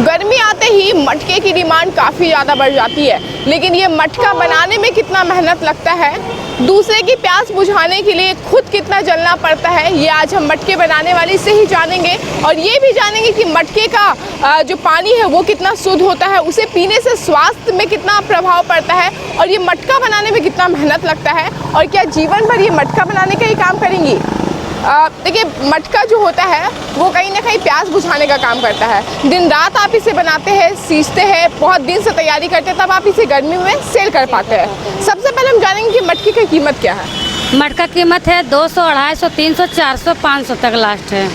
गर्मी आते ही मटके की डिमांड काफ़ी ज़्यादा बढ़ जाती है, लेकिन ये मटका बनाने में कितना मेहनत लगता है, दूसरे की प्यास बुझाने के लिए खुद कितना जलना पड़ता है, ये आज हम मटके बनाने वाली से ही जानेंगे। और ये भी जानेंगे कि मटके का जो पानी है वो कितना शुद्ध होता है, उसे पीने से स्वास्थ्य में कितना प्रभाव पड़ता है, और ये मटका बनाने में कितना मेहनत लगता है, और क्या जीवन भर ये मटका बनाने का ही काम करेंगी। देखिए, मटका जो होता है वो कहीं ना कहीं प्यास बुझाने का काम करता है। दिन रात आप इसे बनाते हैं, सींचते हैं, बहुत दिन से तैयारी करते हैं, तब आप इसे गर्मी में सेल कर पाते हैं। सबसे पहले हम जानेंगे कि मटके की कीमत क्या है। मटका कीमत है 200, 250, 300, 400, 500 तक लास्ट है।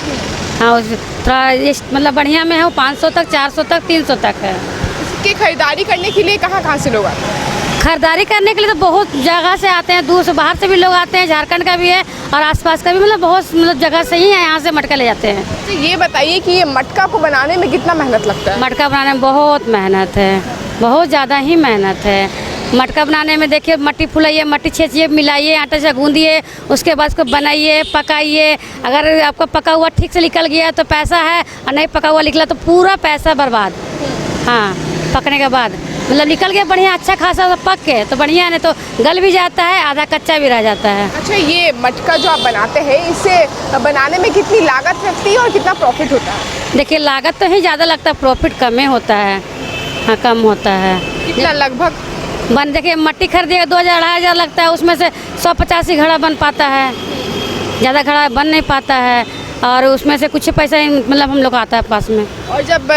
हाँ, थोड़ा मतलब बढ़िया में है वो 500 तक, 400 तक, 300 तक है। इसकी खरीदारी करने के लिए कहाँ से लोग आते हैं? खरीदारी करने के लिए तो बहुत जगह से आते हैं, दूर से बाहर से भी लोग आते हैं, झारखंड का भी है और आसपास का भी, मतलब बहुत जगह से ही है, यहाँ से मटका ले जाते हैं। तो ये बताइए कि ये मटका को बनाने में कितना मेहनत लगता है? मटका बनाने में बहुत मेहनत है, बहुत ज़्यादा ही मेहनत है। मटका बनाने में देखिए, मट्टी फुलाइए, मट्टी छेचिए, मिलाइए, आटे से गूंदिए, उसके बाद उसको बनाइए, पकाइए। अगर आपका पका हुआ ठीक से निकल गया तो पैसा है, और नहीं पका हुआ निकला तो पूरा पैसा बर्बाद। हाँ, पकने के बाद मतलब निकल गया बढ़िया अच्छा खासा पक के तो बढ़िया, नहीं तो गल भी जाता है, आधा कच्चा भी रह जाता है। अच्छा, ये मटका जो आप बनाते हैं, इसे बनाने में कितनी लागत लगती है और कितना प्रॉफिट होता है? देखिए, लागत तो ही ज़्यादा लगता है, प्रॉफिट कम ही होता है। हाँ, कम होता है। कितना लगभग? देखिए, मट्टी खरीदिएगा 2000, 2500 लगता है, उसमें से 150 ही घड़ा बन पाता है, ज़्यादा घड़ा बन नहीं पाता है, और उसमें से कुछ पैसा मतलब हम लोग आता है पास में। और जब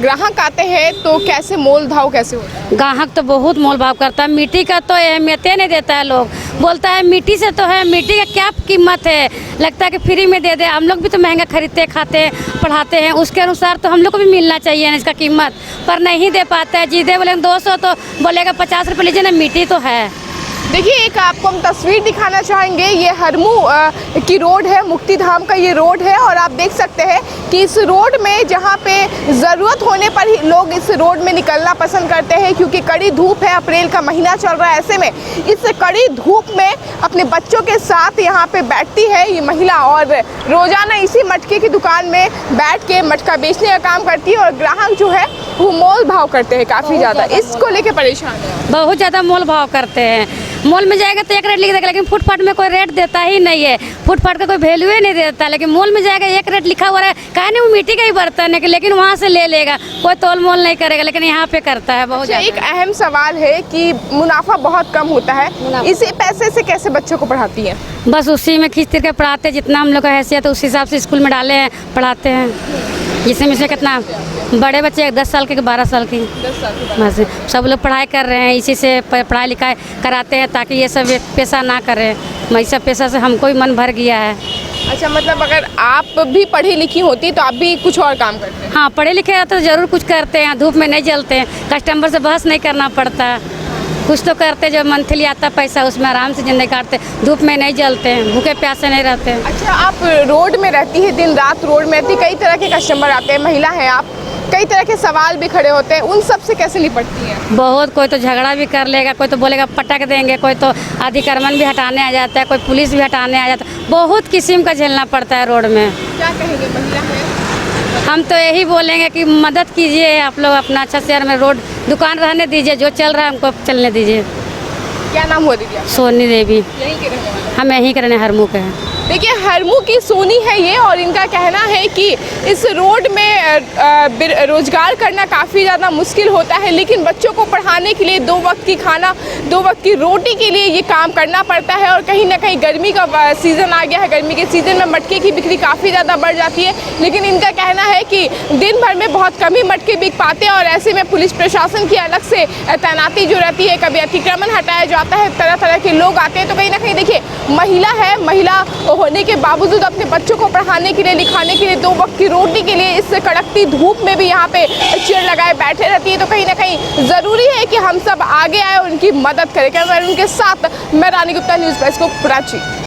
ग्राहक आते हैं तो कैसे मोल भाव कैसे होता है? ग्राहक तो बहुत मोल भाव करता है, मिट्टी का तो अहमियत नहीं देता है। लोग बोलता है मिट्टी से तो है, मिट्टी का क्या कीमत है, लगता है कि फ्री में दे दे। हम लोग भी तो महंगा खरीदते, खाते, पढ़ाते हैं, उसके अनुसार तो हम लोग को भी मिलना चाहिए ना इसका कीमत, पर नहीं दे पाता है। जीदे बोले 200 तो बोलेगा 50 रुपये लीजिए ना, मिट्टी तो है। देखिए, एक आपको हम तस्वीर दिखाना चाहेंगे। ये हरमू की रोड है, मुक्ति धाम का ये रोड है, और आप देख सकते हैं कि इस रोड में जहाँ पे ज़रूरत होने पर ही लोग इस रोड में निकलना पसंद करते हैं, क्योंकि कड़ी धूप है, अप्रैल का महीना चल रहा है। ऐसे में इस कड़ी धूप में अपने बच्चों के साथ यहाँ पे बैठती है ये महिला, और रोज़ाना इसी मटके की दुकान में बैठ के मटका बेचने का काम करती है, और ग्राहक जो है वो मोल भाव करते हैं काफ़ी ज़्यादा। इसको लेके परेशान है, बहुत ज़्यादा मोल भाव करते हैं। मॉल में जाएगा तो एक रेट लिख देगा, लेकिन फुटपाथ में कोई रेट देता ही नहीं है। फुटपाथ का कोई वैल्यू ही नहीं देता, लेकिन मॉल में जाएगा एक रेट लिखा हुआ है, कहा नहीं वो मिट्टी का ही बर्तन है, लेकिन वहाँ से ले लेगा, कोई तोल मोल नहीं करेगा, लेकिन यहाँ पे करता है बहुत ज़्यादा। एक अहम सवाल है कि मुनाफा बहुत कम होता है, इसी पैसे से कैसे बच्चों को पढ़ाती हैं? बस उसी में खींच के पढ़ाते हैं, जितना हम लोग का हैसियत है उस हिसाब से स्कूल में डाले हैं, पढ़ाते हैं। जिसमें से कितना बड़े बच्चे 10 साल के 12 साल की, 10 साल के बस सब लोग पढ़ाई कर रहे हैं, इसी से पढ़ाई लिखाई कराते हैं, ताकि ये सब पेशा ना करें। मैं सब पेशा से हमको ही मन भर गया है। अच्छा, मतलब अगर आप भी पढ़ी लिखी होती तो आप भी कुछ और काम करते हैं? हाँ, पढ़े लिखे रहते तो ज़रूर कुछ करते हैं, धूप में नहीं जलते हैं, कस्टमर से बहस नहीं करना पड़ता, कुछ तो करते, जो मंथली आता पैसा उसमें आराम से जिंदगी काटते, धूप में नहीं जलते हैं, भूखे प्यासे नहीं रहते हैं। अच्छा, आप रोड में रहती है, दिन रात रोड में रहती, कई तरह के कस्टमर आते हैं, महिला हैं आप, कई तरह के सवाल भी खड़े होते हैं, उन सब से कैसे निपटती हैं? बहुत, कोई तो झगड़ा भी कर लेगा, कोई तो बोलेगा पटक देंगे, कोई तो अधिक्रमण भी हटाने आ जाता है, कोई पुलिस भी हटाने आ जाता है, बहुत किस्म का झेलना पड़ता है रोड में। क्या कहेंगे, महिला है? हम तो यही बोलेंगे कि मदद कीजिए आप लोग, अपना अच्छा शहर में रोड दुकान रहने दीजिए, जो चल रहा है हमको चलने दीजिए। क्या नाम हुआ दीदी? सोनी देवी। यहीं के रहने वाले? हम यहीं करने हरमू के हैं। देखिए, हरमू की सोनी है ये, और इनका कहना है कि इस रोड में रोजगार करना काफ़ी ज़्यादा मुश्किल होता है, लेकिन बच्चों को पढ़ाने के लिए 2 वक्त की खाना, 2 वक्त की रोटी के लिए ये काम करना पड़ता है। और कहीं ना कहीं गर्मी का सीज़न आ गया है, गर्मी के सीज़न में मटके की बिक्री काफ़ी ज़्यादा बढ़ जाती है, लेकिन इनका कहना है कि दिन भर में बहुत कम ही मटके बिक पाते हैं, और ऐसे में पुलिस प्रशासन की अलग से तैनाती जो रहती है, कभी अतिक्रमण हटाया जाता है, तरह तरह के लोग आते हैं। तो कहीं ना कहीं देखिए, महिला है, महिला होने के बावजूद अपने बच्चों को पढ़ाने के लिए, लिखाने के लिए, 2 वक्त की रोटी के लिए इस कड़कती धूप में भी यहाँ पे चेयर लगाए बैठे रहती है। तो कहीं ना कहीं ज़रूरी है कि हम सब आगे आए और उनकी मदद करें। कैमरा उनके साथ मैं रानी गुप्ता, न्यूज़ डेस्क, कराची।